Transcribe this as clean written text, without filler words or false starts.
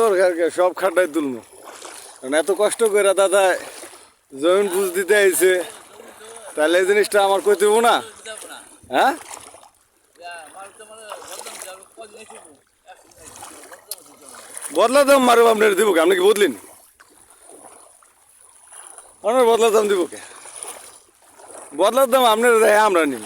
দরকার কে সব খাটাই তুলবো, কারণ এত কষ্ট করে দাদা জমিন বুঝ দিতে আইছে, তাহলে এই জিনিসটা আমার কই দেবো না? হ্যাঁ, বদলা দাম মারব আপনার দিব কে? আপনি কি বদলিন? আপনার বদলা দাম দিব কে? বদলার দাম আপনার আমরা নিব।